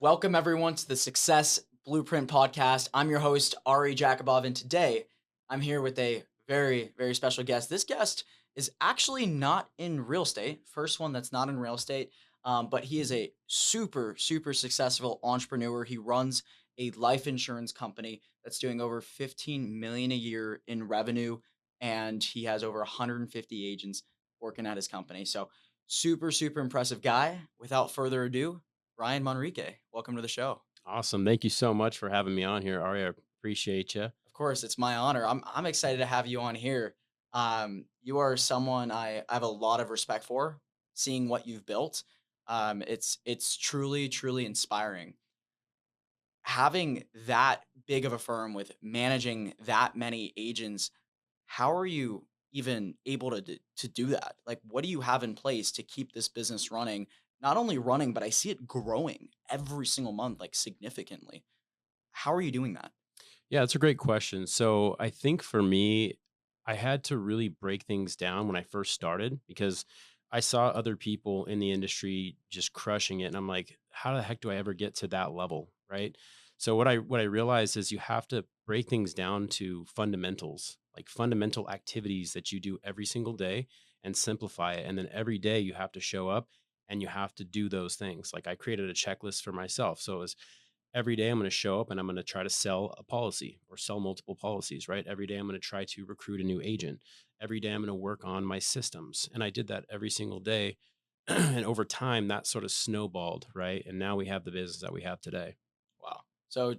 Welcome, everyone, to the Success Blueprint podcast. I'm your host, Ari Jakobov, and today I'm here with a very, very special guest. This guest is actually not in real estate, first one that's not in real estate, but he is a super, super successful entrepreneur. He runs a life insurance company that's doing over 15 million a year in revenue, and he has over 150 agents working at his company. So, super, super impressive guy. Without further ado, Ryan Manrique, welcome to the show. Awesome. Thank you so much for having me on here, Ari. I appreciate you. Of course, it's my honor. I'm excited to have you on here. You are someone I have a lot of respect for. Seeing what you've built, it's truly truly inspiring. Having that big of a firm with managing that many agents, how are you even able to do that? Like, what do you have in place to keep this business running? Not only running, but I see it growing every single month, like significantly. How are you doing that? Yeah, that's a great question. So I think for me, I had to really break things down when I first started because I saw other people in the industry just crushing it. And I'm like, how the heck do I ever get to that level? Right. So what I realized is you have to break things down to fundamentals, like fundamental activities that you do every single day and simplify it. And then every day you have to show up and you have to do those things. Like I created a checklist for myself. So it was every day I'm going to show up and I'm going to try to sell a policy or sell multiple policies, right? Every day I'm going to try to recruit a new agent. Every day I'm going to work on my systems. And I did that every single day. And over time, that sort of snowballed, right? And now we have the business that we have today. Wow. So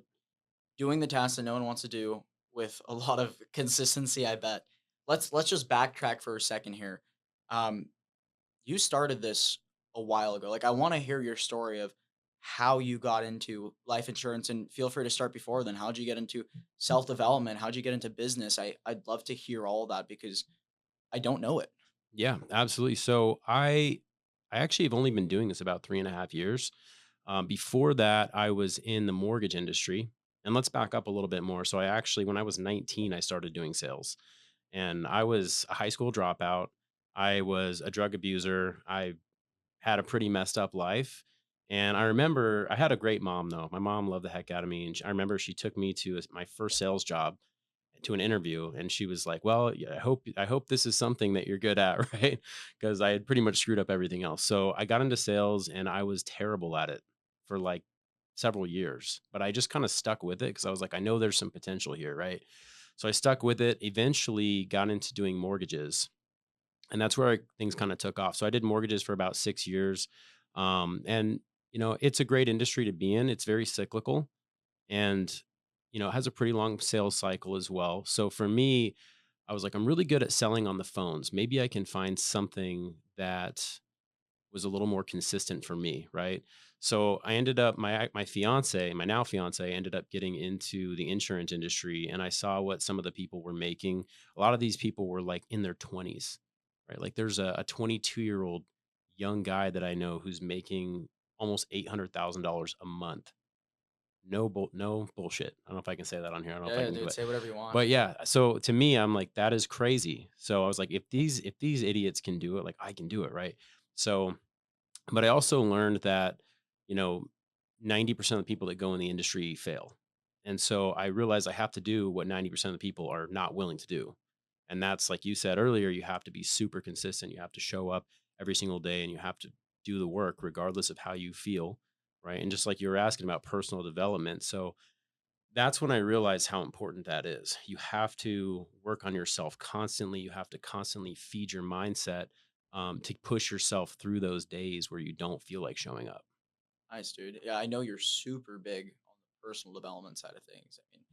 doing the tasks that no one wants to do with a lot of consistency, I bet. Let's just backtrack for a second here. Um, you started this a while ago. Like, I want to hear your story of how you got into life insurance, and feel free to start before then. How'd you get into self development? How'd you get into business? I'd love to hear all of that because I don't know it. Yeah, absolutely. So I actually have only been doing this about 3.5 years. Before that, I was in the mortgage industry. And let's back up a little bit more. So I actually, when I was 19, I started doing sales. And I was a high school dropout. I was a drug abuser. I had a pretty messed up life. And I remember I had a great mom, though. My mom loved the heck out of me. And I remember she took me to my first sales job to an interview and she was like, "Well, yeah, I hope this is something that you're good at," right? Because I had pretty much screwed up everything else. So I got into sales and I was terrible at it for like several years, but I just kind of stuck with it because I was like, I know there's some potential here, right? So I stuck with it, eventually got into doing mortgages, and that's where things kind of took off. So I did mortgages for about 6 years. And it's a great industry to be in. It's very cyclical and it has a pretty long sales cycle as well. So for me, I was like, I'm really good at selling on the phones. Maybe I can find something that was a little more consistent for me, right? So I ended up my fiance, my now fiance, ended up getting into the insurance industry, and I saw what some of the people were making. A lot of these people were like in their 20s, right? Like there's a 22-year-old young guy that I know who's making almost $800,000 a month. No bullshit. I don't know if I can say that on here. I don't know if Yeah, I yeah, can, dude, say whatever you want. but yeah. So to me, I'm like, that is crazy. So I was like, if these idiots can do it, like I can do it, right? So, but I also learned that you know 90% of the people that go in the industry fail, and so I realized I have to do what 90% of the people are not willing to do, and that's like you said earlier. You have to be super consistent. You have to show up every single day, and you have to do the work regardless of how you feel, right? And just like you were asking about personal development, so that's when I realized how important that is. You have to work on yourself constantly. You have to constantly feed your mindset to push yourself through those days where you don't feel like showing up. Nice, dude. Yeah, I know you're super big on the personal development side of things. I mean,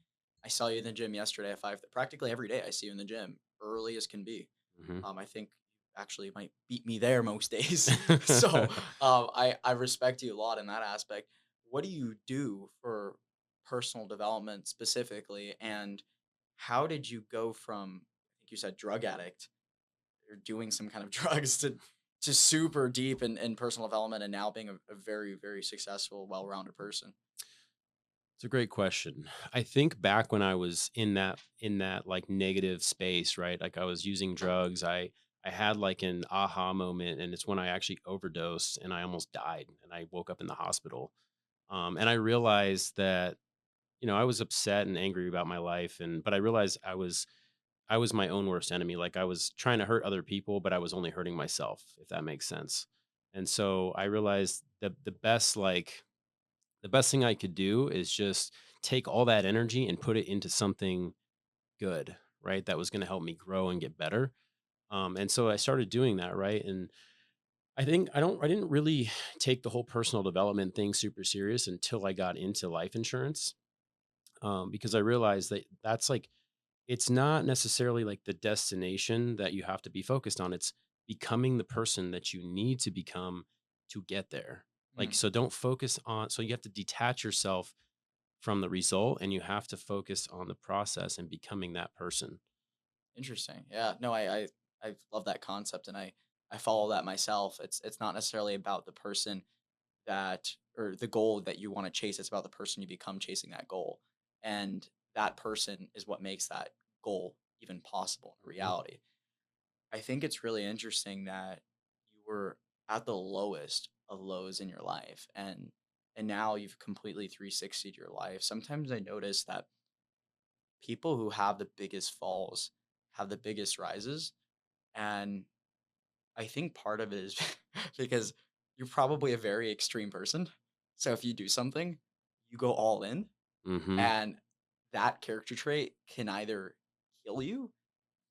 I saw you in the gym yesterday at 5. Practically every day I see you in the gym, early as can be. Mhm. I think you actually might beat me there most days. So I respect you a lot in that aspect. What do you do for personal development specifically? And how did you go from, I think you said drug addict, or doing some kind of drugs, to super deep in personal development and now being a very, very successful, well-rounded person? It's a great question. I think back when I was in that like negative space, right? Like I was using drugs. I had like an aha moment, and it's when I actually overdosed and I almost died and I woke up in the hospital. And I realized that, I was upset and angry about my life, but I realized I was my own worst enemy. Like I was trying to hurt other people, but I was only hurting myself, if that makes sense. And so I realized that the best thing I could do is just take all that energy and put it into something good, right? That was going to help me grow and get better. And so I started doing that, right? And I didn't really take the whole personal development thing super serious until I got into life insurance, because I realized that that's like it's not necessarily like the destination that you have to be focused on. It's becoming the person that you need to become to get there. Like, Mm, so don't focus on, so you have to detach yourself from the result and you have to focus on the process and becoming that person. interesting. Yeah. No, I love that concept, and I follow that myself. It's not necessarily about the person that or the goal that you want to chase. It's about the person you become chasing that goal, and that person is what makes that goal even possible in Mhm. reality. I think it's really interesting that you were at the lowest of lows in your life, and now you've completely 360'd your life. Sometimes I notice that people who have the biggest falls have the biggest rises, and I think part of it is because you're probably a very extreme person. So if you do something, you go all in, Mhm. and that character trait can either kill you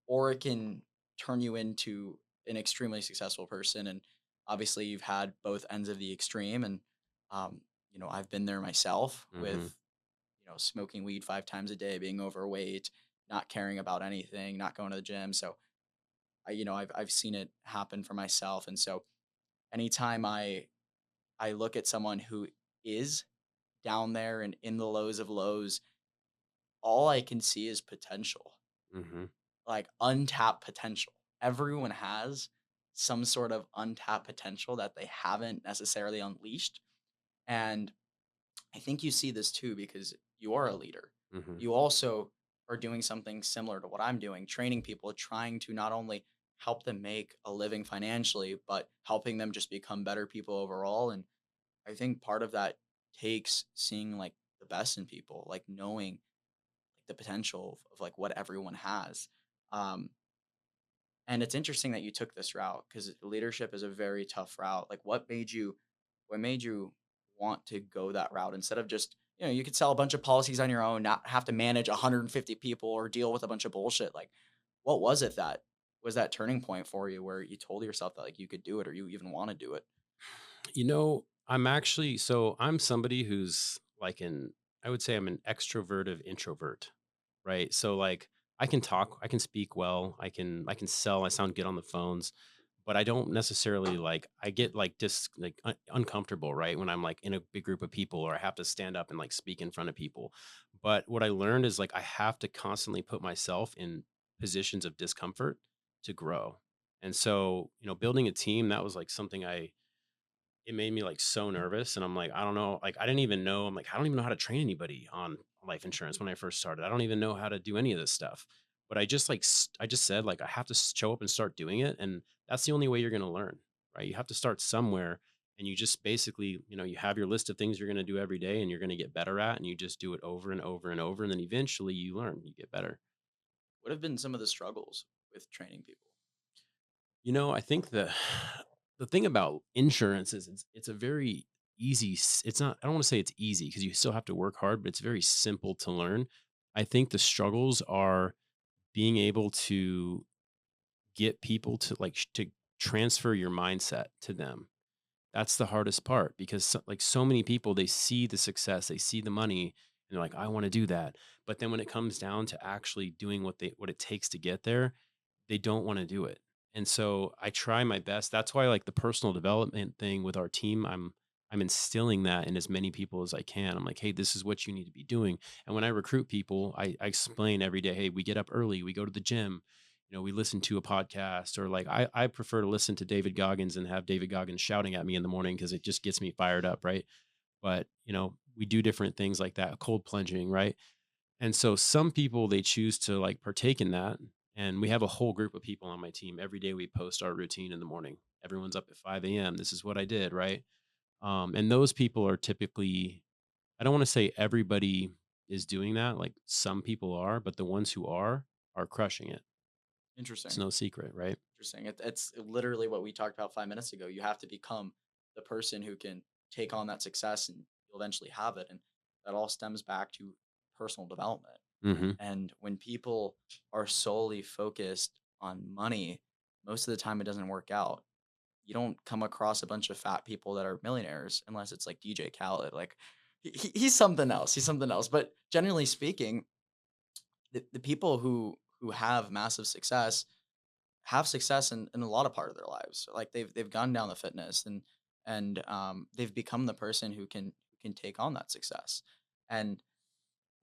or it can turn you into an extremely successful person. And obviously, you've had both ends of the extreme. And, I've been there myself Mhm. with, smoking weed 5 times a day, being overweight, not caring about anything, not going to the gym. So, I've seen it happen for myself. And so, anytime I look at someone who is down there and in the lows of lows, all I can see is potential, Mhm. like untapped potential. Everyone has some sort of untapped potential that they haven't necessarily unleashed. And I think you see this too because you are a leader. Mhm. You also are doing something similar to what I'm doing, training people, trying to not only help them make a living financially, but helping them just become better people overall. And I think part of that takes seeing like the best in people, like knowing like the potential of like what everyone has. Um, and it's interesting that you took this route because leadership is a very tough route. Like, what made you want to go that route instead of just, you could sell a bunch of policies on your own, not have to manage 150 people or deal with a bunch of bullshit. Like, what was it that was that turning point for you where you told yourself that like you could do it or you even want to do it? I'm somebody who's like I would say I'm an extroverted introvert, right? So like I can talk, I can speak well, I can sell, I sound good on the phones, but I don't necessarily like I get like uncomfortable, right? When I'm like in a big group of people or I have to stand up and like speak in front of people. But what I learned is like I have to constantly put myself in positions of discomfort to grow. And so, building a team, that was like something it made me like so nervous. And I'm like, I don't know. Like, I didn't even know. I'm like, I don't even know how to train anybody on life insurance when I first started. I don't even know how to do any of this stuff. But I just said, like, I have to show up and start doing it. And that's the only way you're going to learn, right? You have to start somewhere. And you just basically, you have your list of things you're going to do every day and you're going to get better at. And you just do it over and over and over. And then eventually you learn, you get better. What have been some of the struggles with training people? I think the thing about insurance is it's a very it's not, I don't want to say it's easy because you still have to work hard, but it's very simple to learn. I think the struggles are being able to get people to to transfer your mindset to them. That's the hardest part because like so many people, they see the success, they see the money, and they're like, I want to do that. But then when it comes down to actually doing what it takes to get there, they don't want to do it. And so I try my best. That's why like the personal development thing with our team, I'm instilling that in as many people as I can. I'm like, hey, this is what you need to be doing. And when I recruit people, I explain every day, hey, we get up early, we go to the gym, we listen to a podcast, or like I prefer to listen to David Goggins and have David Goggins shouting at me in the morning because it just gets me fired up, right? But we do different things like that, cold plunging, right? And so some people, they choose to like partake in that. And we have a whole group of people on my team. Every day we post our routine in the morning. Everyone's up at 5 a.m. This is what I did, right? And those people are typically I don't want to say everybody is doing that. Like some people are, but the ones who are crushing it. It's Interesting. no secret, right? Interesting. It's literally what we talked about 5 minutes ago. You have to become the person who can take on that success and you'll eventually have it. And that all stems back to personal development. Hmm. And when people are solely focused on money, most of the time it doesn't work out. You don't come across a bunch of fat people that are millionaires unless it's like DJ Khaled. Like he's something else. He's something else. But generally speaking, the people who have success in a lot of part of their lives. Like they've gone down the fitness and they've become the person who can take on that success. And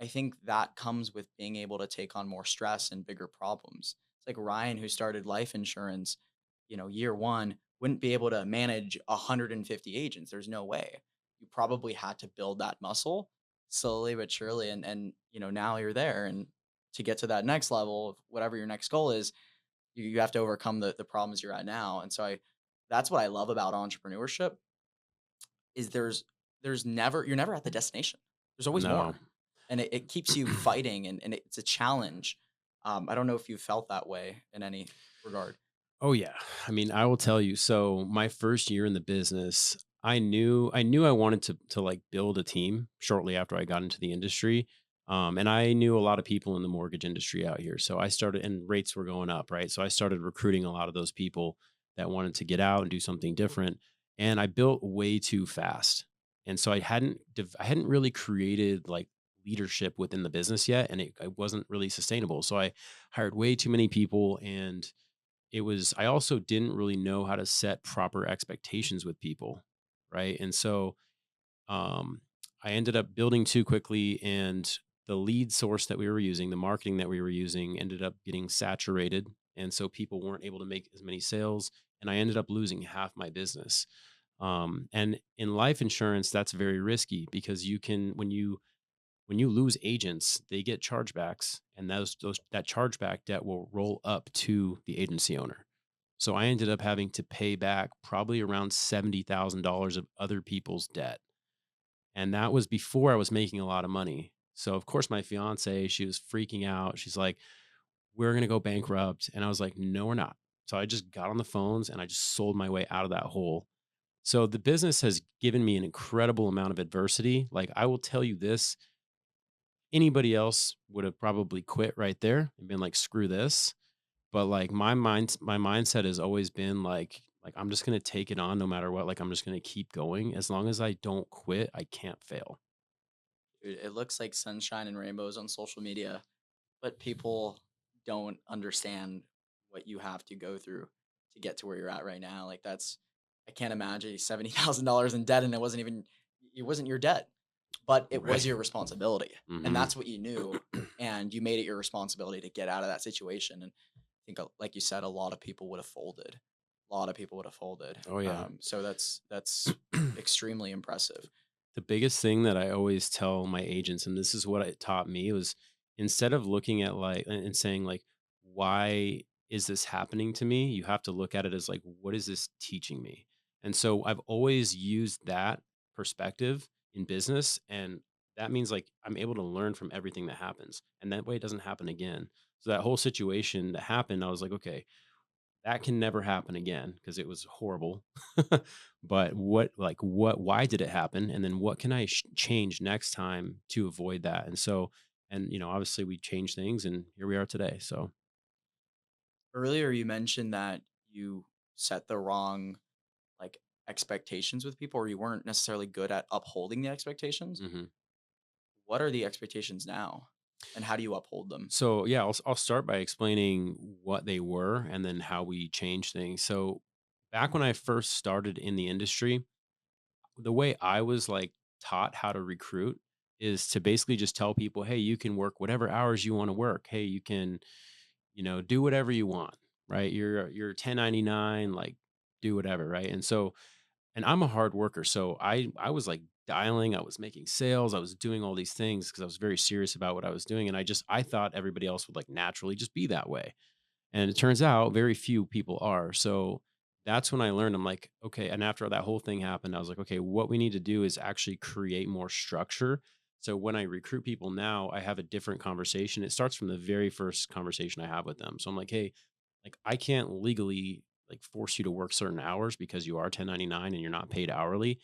I think that comes with being able to take on more stress and bigger problems. It's like Ryan who started life insurance, year one, wouldn't be able to manage 150 agents. There's no way. You probably had to build that muscle slowly but surely. And now you're there. And to get to that next level of whatever your next goal is, you have to overcome the problems you're at now. And so that's what I love about entrepreneurship is there's never you're never at the destination. There's always No. more. And it keeps you fighting and it's a challenge. I don't know if you felt that way in any regard. Oh yeah. I mean, I will tell you. So my first year in the business, I knew I wanted to like build a team shortly after I got into the industry. And I knew a lot of people in the mortgage industry out here. So I started and rates were going up, right? So I started recruiting a lot of those people that wanted to get out and do something different. And I built way too fast. And so I hadn't really created like leadership within the business yet. And it wasn't really sustainable. So I hired way too many people and I also didn't really know how to set proper expectations with people, right? And so um I ended up building too quickly, and the lead source that we were using, the marketing that we were using, ended up getting saturated, and so people weren't able to make as many sales, and I ended up losing half my business. And in life insurance, that's very risky because you can when you lose agents, they get chargebacks, and those that chargeback debt will roll up to the agency owner. So I ended up having to pay back probably around $70,000 of other people's debt. And that was before I was making a lot of money. So of course my fiance, she was freaking out. She's like, "We're going to go bankrupt." And I was like, "No, we're not." So I just got on the phones and I just sold my way out of that hole. So the business has given me an incredible amount of adversity. Like I will tell you this, anybody else would have probably quit right there and been like, "Screw this." But like my mindset has always been like I'm just gonna take it on no matter what. Like I'm just gonna keep going. As long as I don't quit, I can't fail. It looks like sunshine and rainbows on social media, but people don't understand what you have to go through to get to where you're at right now. Like I can't imagine $70,000 in debt and it wasn't your debt, but it was Right. your responsibility. And Hmm. that's what you knew. And you made it your responsibility to get out of that situation. And I think, like you said, a lot of people would have folded. A lot of people would have folded. Oh yeah. So that's extremely impressive. The biggest thing that I always tell my agents, and this is what it taught me, was instead of looking at like and saying like, why is this happening to me? You have to look at it as like, what is this teaching me? And so I've always used that perspective in business. And that means like I'm able to learn from everything that happens. And that way it doesn't happen again. So that whole situation that happened, I was like, okay, that can never happen again because it was horrible. But why did it happen? And then what can I change next time to avoid that? And so, and obviously we changed things and here we are today. So, Earlier, you mentioned that you set the wrong like expectations with people, or you weren't necessarily good at upholding the expectations. mhm. What are the expectations now, and how do you uphold them? So yeah, I'll start by explaining what they were and then how we changed things. So back when I first started in the industry, the way I was like taught how to recruit is to basically just tell people, hey, you can work whatever hours you want to work. Hey, you can, do whatever you want, right? You're 1099, like do whatever, right? And so, and I'm a hard worker. So I was like dialing, I was making sales, I was doing all these things because I was very serious about what I was doing. And I thought everybody else would like naturally just be that way. And it turns out very few people are. So that's when I learned, I'm like, okay. And after that whole thing happened, I was like, okay, what we need to do is actually create more structure. So when I recruit people now, I have a different conversation. It starts from the very first conversation I have with them. So I'm like, hey, like I can't legally like force you to work certain hours because you are 1099 and you're not paid hourly.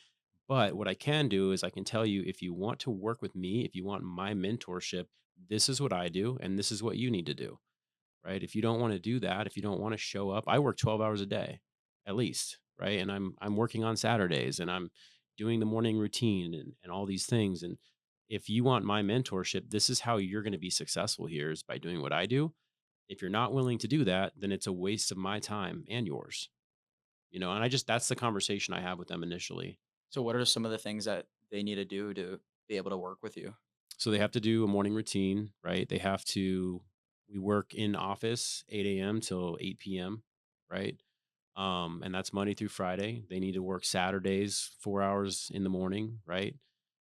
But what I can do is I can tell you, if you want to work with me, if you want my mentorship, this is what I do and this is what you need to do. Right? If you don't want to do that, if you don't want to show up, I work 12 hours a day at least, right? And I'm working on Saturdays and I'm doing the morning routine and all these things. And if you want my mentorship, this is how you're going to be successful here, is by doing what I do. If you're not willing to do that, then it's a waste of my time and yours. And that's the conversation I have with them initially. So what are some of the things that they need to do to be able to work with you? So they have to do a morning routine, right? We work in office 8 a.m. till 8 p.m., right? And that's Monday through Friday. They need to work Saturdays, 4 hours in the morning, right?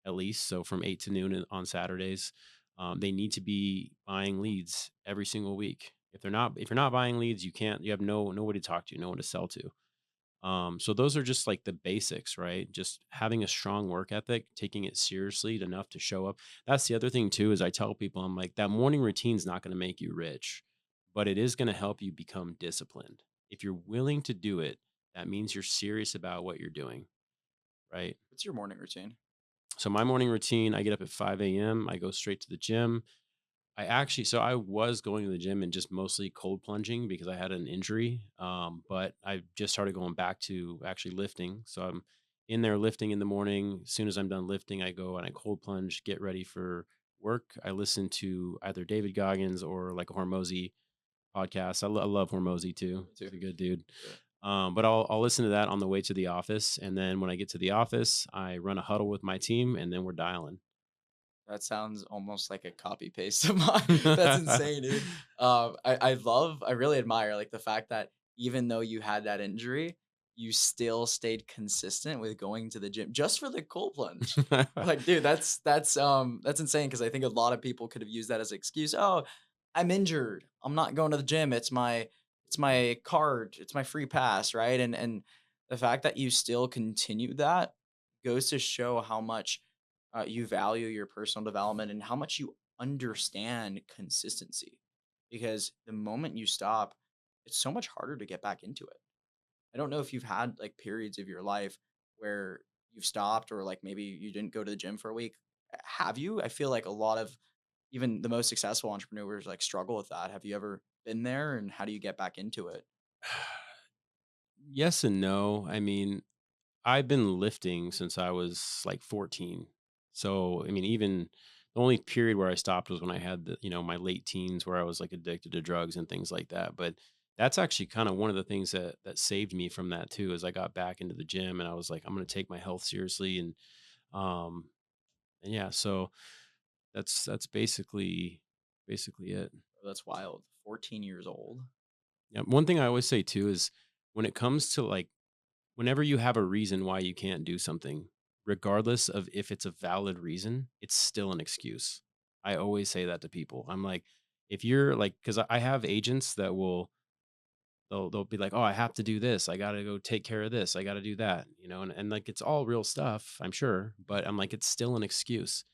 At least. So from 8 to noon on Saturdays. They need to be buying leads every single week. If you're not buying leads, you have nobody to talk to, no one to sell to. So those are just like the basics, right? Just having a strong work ethic, taking it seriously enough to show up. That's the other thing too, is I tell people, I'm like, that morning routine is not going to make you rich, but it is going to help you become disciplined. If you're willing to do it, that means you're serious about what you're doing, right? What's your morning routine? So my morning routine, I get up at 5 a.m. I go straight to the gym. I was going to the gym and just mostly cold plunging because I had an injury. But I just started going back to actually lifting. So I'm in there lifting in the morning. As soon as I'm done lifting, I go and I cold plunge, get ready for work. I listen to either David Goggins or like a Hormozy podcast. I love Hormozy too. Me too. He's a good dude. Yeah. But I'll listen to that on the way to the office, and then when I get to the office, I run a huddle with my team, and then we're dialing. That sounds almost like a copy paste of mine. That's insane, dude. I really admire like the fact that even though you had that injury, you still stayed consistent with going to the gym just for the cold plunge. Like, dude, that's insane because I think a lot of people could have used that as an excuse. Oh, I'm injured. I'm not going to the gym. It's my card. It's my free pass, right? And the fact that you still continue that goes to show how much you value your personal development and how much you understand consistency. Because the moment you stop, it's so much harder to get back into it. I don't know if you've had like periods of your life where you've stopped or like maybe you didn't go to the gym for a week. Have you? I feel like a lot of even the most successful entrepreneurs like struggle with that. Have you ever been there and how do you get back into it? Yes and no. I mean, I've been lifting since I was like 14. So, I mean, even the only period where I stopped was when I had my late teens, where I was like addicted to drugs and things like that. But that's actually kind of one of the things that saved me from that too, is I got back into the gym and I was like, I'm going to take my health seriously. Um, and yeah, so that's basically it. Oh, that's wild. 14 years old. Yeah. One thing I always say too is, when it comes to like, whenever you have a reason why you can't do something, regardless of if it's a valid reason, it's still an excuse. I always say that to people. I'm like, if you're like, because I have agents that they'll be like, oh, I have to do this. I got to go take care of this. I got to do that. And like, it's all real stuff, I'm sure, but I'm like, it's still an excuse.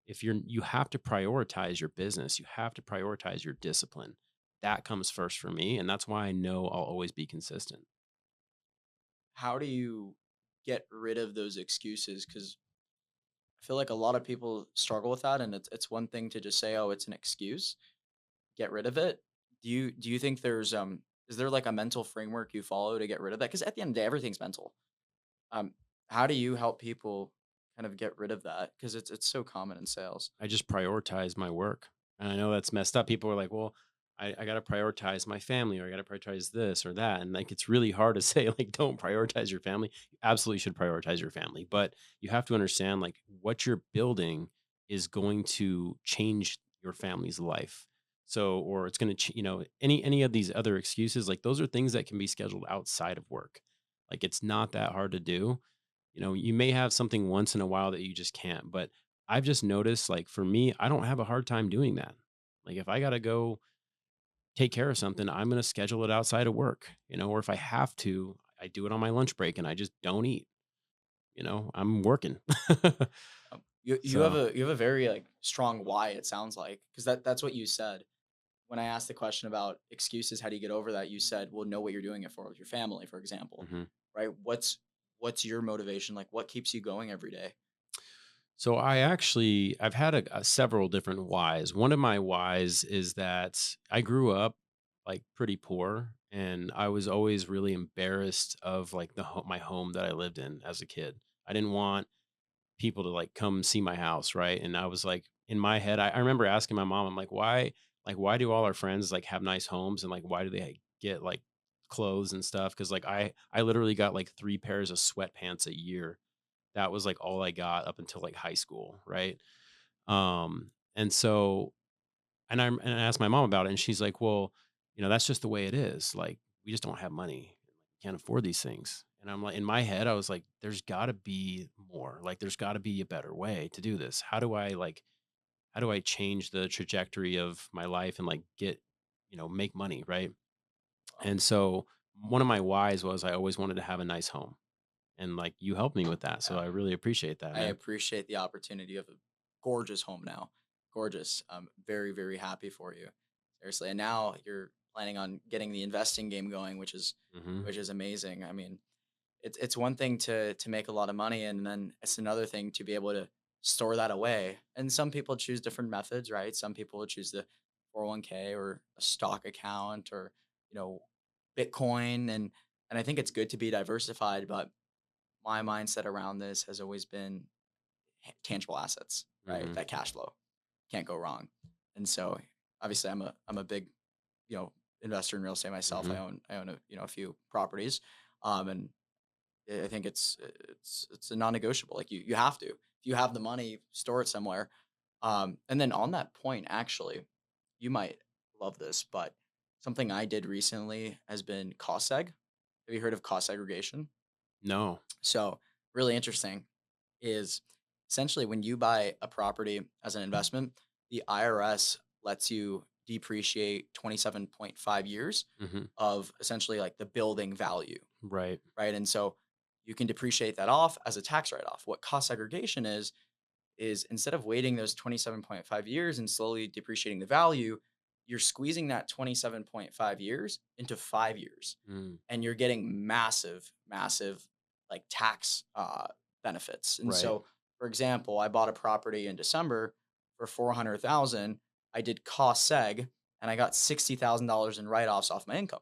If you have to prioritize your business, you have to prioritize your discipline. That comes first for me, and that's why I know I'll always be consistent. How do you get rid of those excuses? Because I feel like a lot of people struggle with that, and it's one thing to just say, "Oh, it's an excuse." Get rid of it. Do you think there's is there like a mental framework you follow to get rid of that? Because at the end of the day, everything's mental. Um, how do you help people kind of get rid of that? Because it's so common in sales. I just prioritize my work. And I know that's messed up. People are like, well, I got to prioritize my family, or I got to prioritize this or that. And like, it's really hard to say, like, don't prioritize your family. You absolutely should prioritize your family. But you have to understand, like, what you're building is going to change your family's life. So, or it's going to, any of these other excuses, like, those are things that can be scheduled outside of work. Like, it's not that hard to do. You may have something once in a while that you just can't, but I've just noticed, like, for me, I don't have a hard time doing that. Like, if I got to go take care of something, I'm going to schedule it outside of work, or if I have to, I do it on my lunch break and I just don't eat. I'm working. You have So, a very like strong why, it sounds like, because that's what you said. When I asked the question about excuses, how do you get over that? You said, well, know what you're doing it for with your family, for example, mhm. right? What's your motivation? Like what keeps you going every day? So I've had several different whys. One of my whys is that I grew up like pretty poor, and I was always really embarrassed of like my home that I lived in as a kid. I didn't want people to like come see my house, right? And I was like in my head, I remember asking my mom, I'm like why do all our friends like have nice homes, and like why do they get like clothes and stuff? Because like I literally got like 3 pairs of sweatpants a year. That was like all I got up until like high school, right? And so and I asked my mom about it, and she's like, "Well, that's just the way it is. Like, we just don't have money. Can't afford these things." And I'm like, in my head, I was like, "There's got to be more. Like, there's got to be a better way to do this. How do I change the trajectory of my life and like get, make money, right?" Wow. And so one of my whys was I always wanted to have a nice home, and like you helped me with that, so Yeah. I really appreciate that, I man. appreciate the opportunity of a gorgeous home now. Gorgeous. I'm very, very happy for you. Seriously. And now you're planning on getting the investing game going, Hmm. which is amazing. I mean, it's one thing to make a lot of money, and then it's another thing to be able to store that away. And some people choose different methods, right? Some people would choose the 401k or a stock account or, you know, Bitcoin, and I think it's good to be diversified, but my mindset around this has always been tangible assets, right? Hmm. That cash flow can't go wrong. And so obviously I'm a big, you know, investor in real estate myself. Hmm. I own a, a few properties. And I think it's a non-negotiable. Like you have to. If you have the money, store it somewhere. And then on that point, actually, you might love this, but something I did recently has been cost seg. Have you heard of cost segregation? No. So really interesting is essentially when you buy a property as an investment, the IRS lets you depreciate 27.5 years Hmm. of essentially like the building value, Right. right? And so you can depreciate that off as a tax write off. What cost segregation is instead of waiting those 27.5 years and slowly depreciating the value, you're squeezing that 27.5 years into 5 years, Mm. and you're getting massive, massive like tax benefits. And Right. so, for example, I bought a property in December for 400,000. I did cost seg, and I got $60,000 in write offs off my income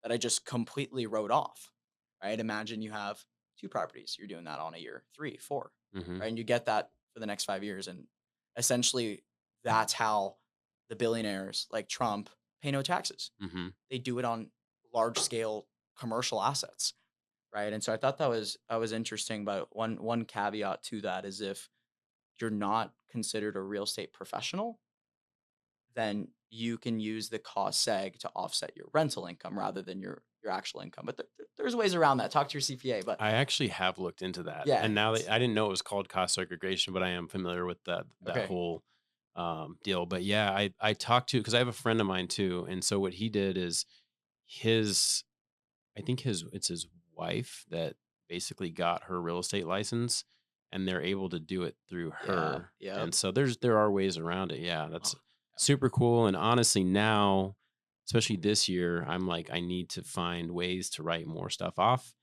that I just completely wrote off. Right? Imagine you have two properties. You're doing that on a year, three, four, Hmm. right? And you get that for the next 5 years. And essentially, that's how the billionaires like Trump pay no taxes. Hmm. They do it on large scale commercial assets, right? And so I thought that was interesting. But one caveat to that is if you're not considered a real estate professional, then you can use the cost seg to offset your rental income rather than your actual income. But there's ways around that. Talk to your CPA. But I actually have looked into that, yeah, and now that I didn't know it was called cost segregation, but I am familiar with that okay, whole deal. But yeah, I talked to because I have a friend of mine too, and so what he did is his I think his it's his wife that basically got her real estate license, and they're able to do it through yeah, her, yep. and so there are ways around it. Yeah, Oh, that's super cool. And honestly, now, especially this year, I'm like I need to find ways to write more stuff off.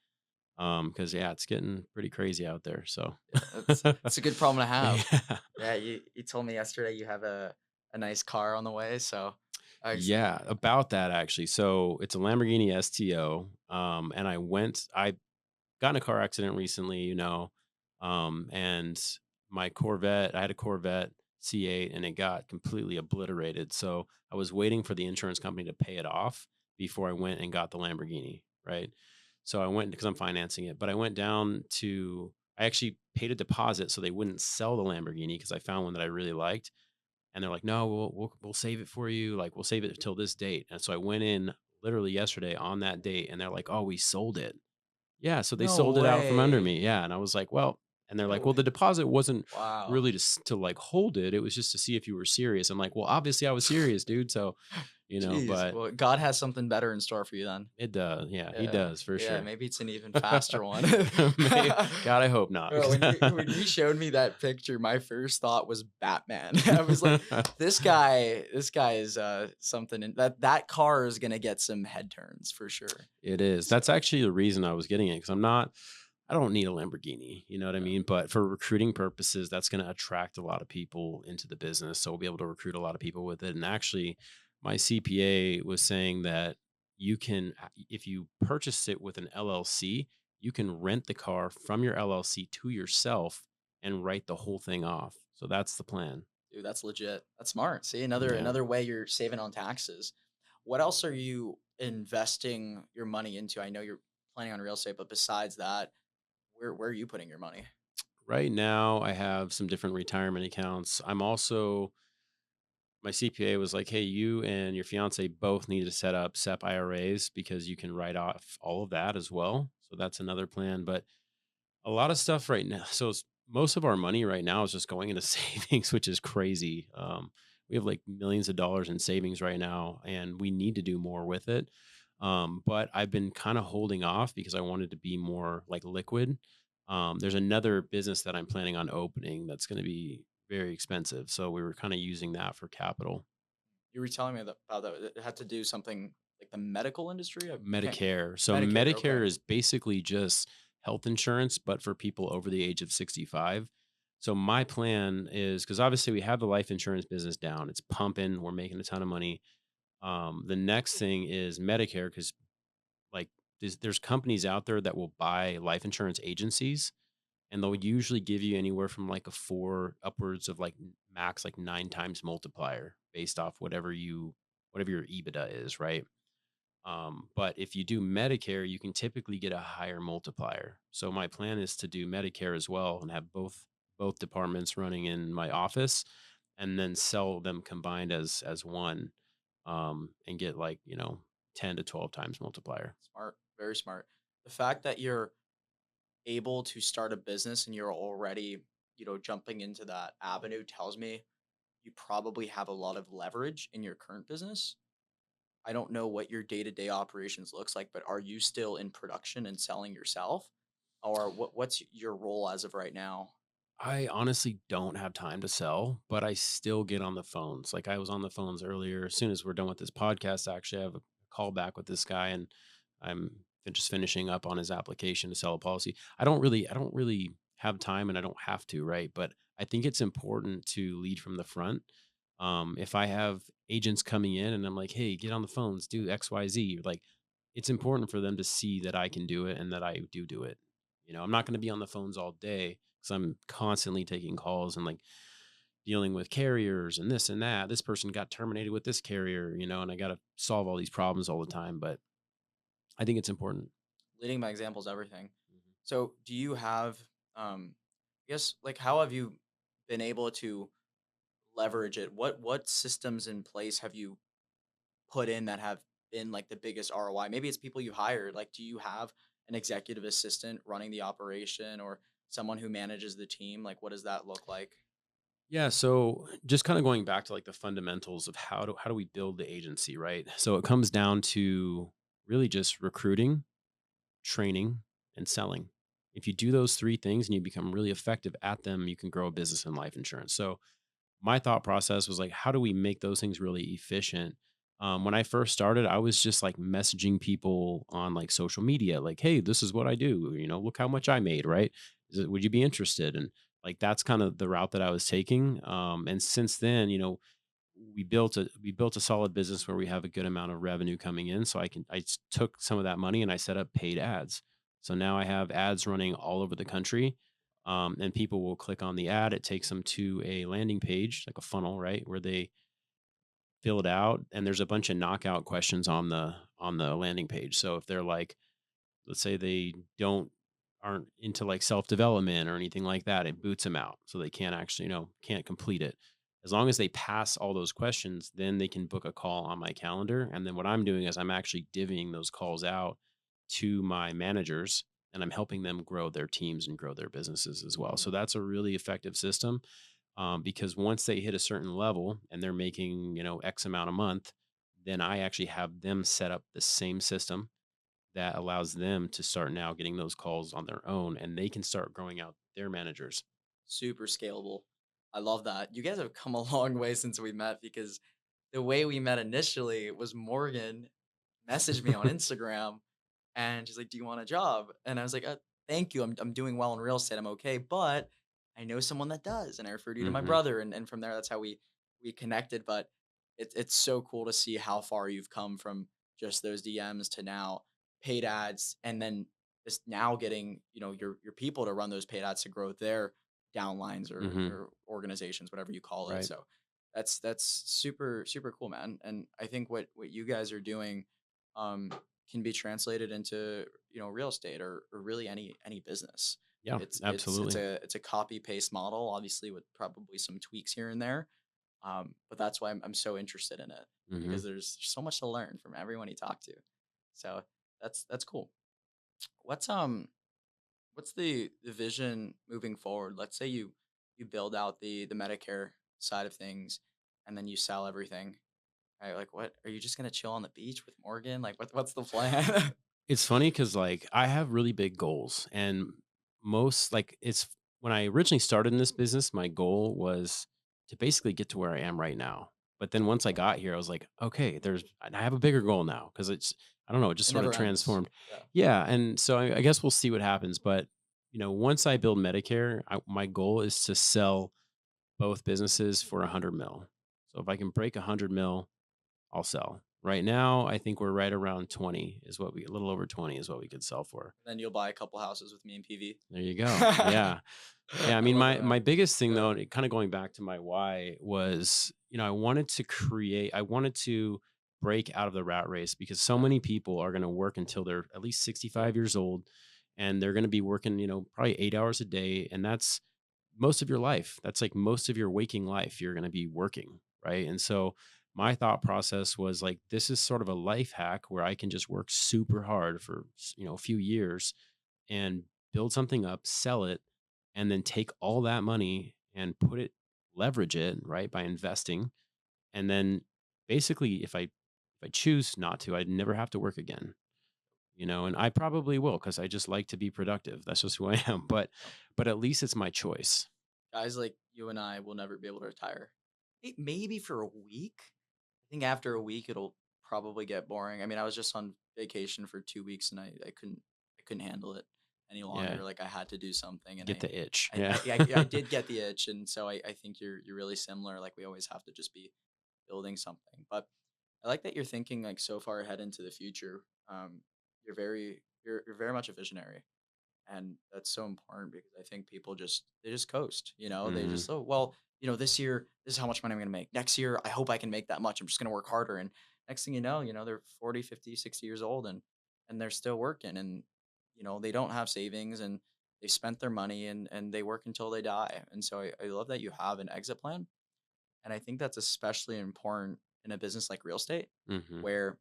Because yeah, it's getting pretty crazy out there. So yeah, that's a good problem to have. yeah. Yeah, you told me yesterday you have a nice car on the way, so Yeah, about that actually. So it's a Lamborghini STO. And I got in a car accident recently, and my Corvette, I had a Corvette C8 and it got completely obliterated. So I was waiting for the insurance company to pay it off before I went and got the Lamborghini, right? So I went because I'm financing it, but I actually paid a deposit so they wouldn't sell the Lamborghini because I found one that I really liked. And they're like, no, we'll save it for you. Like we'll save it until this date. And so I went in literally yesterday on that date and they're like, oh, we sold it. Yeah, so they no sold it out from under way. me, yeah, and I was like, "Well," And they're like, No. "Well, the deposit wasn't Wow. really to like hold it. It was just to see if you were serious." I'm like, "Well, obviously I was serious, dude." So, Jeez. but Well, God has something better in store for you then. it does. Yeah, he Yeah. does for Yeah, sure. maybe it's an even faster one. God, I hope not. Bro, when you showed me that picture, my first thought was Batman. I was like, this guy is, something and that car is gonna get some head turns for sure. It is. So, That's actually the reason I was getting it because I don't need a Lamborghini. You know what I yeah. mean? But for recruiting purposes, that's going to attract a lot of people into the business. So we'll be able to recruit a lot of people with it. And actually, my CPA was saying that if you purchase it with an LLC, you can rent the car from your LLC to yourself and write the whole thing off. So that's the plan. Dude, that's legit. That's smart. See, another Yeah. another way you're saving on taxes. What else are you investing your money into? I know you're planning on real estate, but besides that, where are you putting your money? Right now, I have some different retirement accounts. My CPA was like, "Hey, you and your fiance both need to set up SEP IRAs because you can write off all of that as well." So that's another plan. But a lot of stuff right now. Most of our money right now is just going into savings, which is crazy. We have like millions of dollars in savings right now, and we need to do more with it. But I've been kind of holding off because I wanted to be more like liquid. There's another business that I'm planning on opening that's going to be very expensive. So we were kind of using that for capital. You were telling me about that. It had to do something like the medical industry. I can't. Medicare. So Medicare. Okay. Medicare is basically just health insurance, but for people over the age of 65. So my plan is because obviously we have the life insurance business down. It's pumping. We're making a ton of money. The next thing is Medicare because like there's companies out there that will buy life insurance agencies and they'll usually give you anywhere from like a four upwards of like max like 9 times multiplier based off whatever your EBITDA is, right? But if you do Medicare, you can typically get a higher multiplier. So my plan is to do Medicare as well and have both departments running in my office, and then sell them combined as one, and get like 10 to 12 times multiplier. Smart. Very smart. The fact that you're able to start a business and you're already, jumping into that avenue tells me you probably have a lot of leverage in your current business. I don't know what your day-to-day operations looks like, but are you still in production and selling yourself? Or what's your role as of right now? I honestly don't have time to sell, but I still get on the phones. Like I was on the phones earlier. As soon as we're done with this podcast, actually, I have a call back with this guy, and just finishing up on his application to sell a policy. I don't really have time, and I don't have to, right? But I think it's important to lead from the front. If I have agents coming in, and I'm like, "Hey, get on the phones, do X, Y, Z," like it's important for them to see that I can do it and that I do it. I'm not going to be on the phones all day because I'm constantly taking calls and like dealing with carriers and this and that. This person got terminated with this carrier, and I got to solve all these problems all the time. But I think it's important. Leading by example is everything. Mhm. So, do you have, I guess, like, how have you been able to leverage it? What systems in place have you put in that have been like the biggest ROI? Maybe it's people you hired. Like, do you have an executive assistant running the operation or someone who manages the team? Like, what does that look like? Yeah, so just kind of going back to like the fundamentals of how do we build the agency, right? So it comes down to really just recruiting, training, and selling. If you do those three things and you become really effective at them, you can grow a business in life insurance. So my thought process was like, how do we make those things really efficient? When I first started, I was just like messaging people on like social media, like, "Hey, this is what I do. Look how much I made. Right? Would you be interested?" And like that's kind of the route that I was taking. And since then, we built a solid business where we have a good amount of revenue coming in. So took some of that money and I set up paid ads. So now I have ads running all over the country, and people will click on the ad. It takes them to a landing page, like a funnel, right, where they fill it out, and there's a bunch of knockout questions on the landing page. So if they're like, let's say they don't aren't into like self development or anything like that, it boots them out, so they can't actually can't complete it. As long as they pass all those questions, then they can book a call on my calendar. And then what I'm doing is I'm actually divvying those calls out to my managers, and I'm helping them grow their teams and grow their businesses as well. So Mm. that's a really effective system, because once they hit a certain level and they're making, X amount a month, then I actually have them set up the same system that allows them to start now getting those calls on their own, and they can start growing out their managers. Super scalable. I love that. You guys have come a long way since we met because the way we met initially was Morgan messaged me on Instagram and she's like, "Do you want a job?" And I was like, "Thank you. I'm doing well in real estate. I'm okay, but I know someone that does." And I referred you to my Hmm. brother, and from there, that's how we connected. But it's so cool to see how far you've come from just those DMs to now paid ads, and then just now getting your people to run those paid ads to grow their downlines Hmm. or organizations, whatever you call it. Right. So that's super super cool, man. And I think what you guys are doing um, can be translated into real estate or really any business. Yeah, It's absolutely. a copy paste model, obviously with probably some tweaks here and there. But that's why I'm so interested in it Hmm. because there's so much to learn from everyone you talk to. So that's cool. What's what's the vision moving forward? Let's say you build out the Medicare side of things and then you sell everything. Right? Like what are you just gonna chill on the beach with Morgan? Like what's the plan? It's funny because like I have really big goals, and most like it's when I originally started in this business, my goal was to basically get to where I am right now. But then once I got here, I was like, okay, I have a bigger goal now because I don't know, it just It sort of never ends. transformed. Yeah. Yeah, and so I guess we'll see what happens. But once I build Medicare, my goal is to sell both businesses for 100 mil. So if I can break 100 mil, I'll sell. Right now, I think we're right around 20 is what a little over 20 is what we could sell for. Then you'll buy a couple houses with me and PV. There you go. Yeah. Yeah. I I mean, love it, my man. biggest thing Yeah. though, kind of going back to my why was, I wanted to break out of the rat race because so Yeah. many people are going to work until they're at least 65 years old, and they're going to be working, probably 8 hours a day. And that's most of your life. That's like most of your waking life. You're going to be working. Right. And so my thought process was like, this is sort of a life hack where I can just work super hard for, a few years and build something up, sell it, and then take all that money and leverage it, right, by investing. And then basically if I choose not to, I'd never have to work again. And I probably will because I just like to be productive. That's just who I am. Yeah. But at least it's my choice. Guys like you and I will never be able to retire. Maybe for a week. I think after a week it'll probably get boring. I mean, I was just on vacation for 2 weeks and I couldn't handle it any Yeah. longer. Like I had to do something, and Get the itch. I Yeah. I, I did get the itch, and so I think you're really similar. Like we always have to just be building something. But I like that you're thinking like so far ahead into the future. You're very much a visionary, and that's so important because I think people they just coast. They Hmm. just, oh well, this year this is how much money I'm going to make. Next year I hope I can make that much. I'm just going to work harder, and next thing they're 40, 50, 60 years old, and they're still working, and they don't have savings, and they spent their money, and they work until they die. And so I love that you have an exit plan, and I think that's especially important in a business like real estate, Hmm. where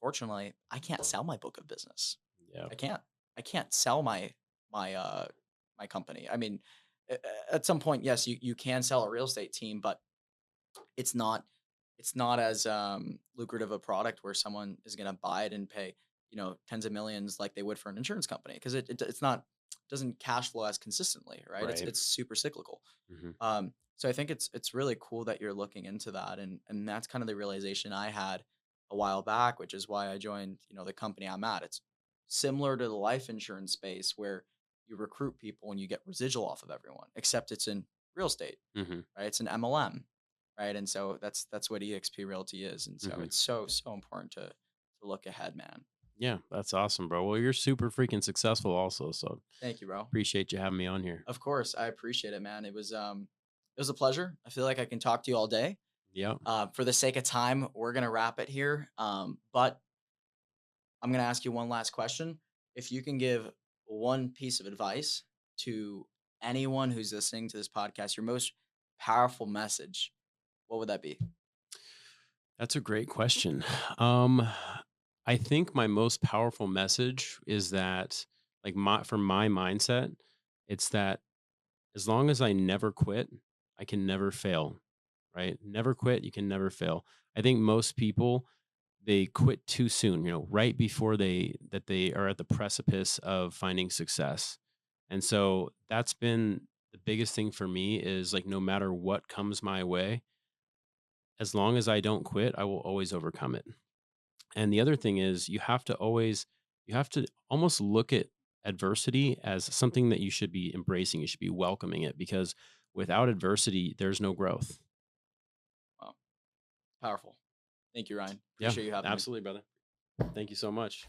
unfortunately I can't sell my book of business. Yeah. I can't. I can't sell my my company. I mean, at some point, yes, you can sell a real estate team, but it's not it's not as lucrative a product where someone is going to buy it and pay tens of millions like they would for an insurance company because it's not doesn't cash flow as consistently, right? Right. It's super cyclical. Hmm. So I think it's really cool that you're looking into that, and that's kind of the realization I had a while back, which is why I joined the company I'm at. It's similar to the life insurance space where you recruit people and you get residual off of everyone, except it's in real estate, Hmm. right? It's an MLM, right? And so that's what EXP Realty is, and so Hmm. it's so important to look ahead, man. Yeah. That's awesome, bro. Well, you're super freaking successful also. So Thank you, bro. appreciate you having me on here. Of course, I appreciate it, man. It was a pleasure. I feel like I can talk to you all day. Yep. For the sake of time, we're gonna wrap it here. But I'm gonna ask you one last question. If you can give one piece of advice to anyone who's listening to this podcast, your most powerful message, what would that be? That's a great question. Um, I think my most powerful message is that Like for my mindset, it's that as long as I never quit, I can never fail, right? Never quit, you can never fail. I think most people they quit too soon, right before they are at the precipice of finding success. And so that's been the biggest thing for me is like no matter what comes my way, as long as I don't quit, I will always overcome it. And the other thing is you have to almost look at adversity as something that you should be embracing. You should be welcoming it because without adversity, there's no growth. Wow, powerful. Thank you, Ryan. Yeah, Appreciate you having me. absolutely, brother. Thank you so much.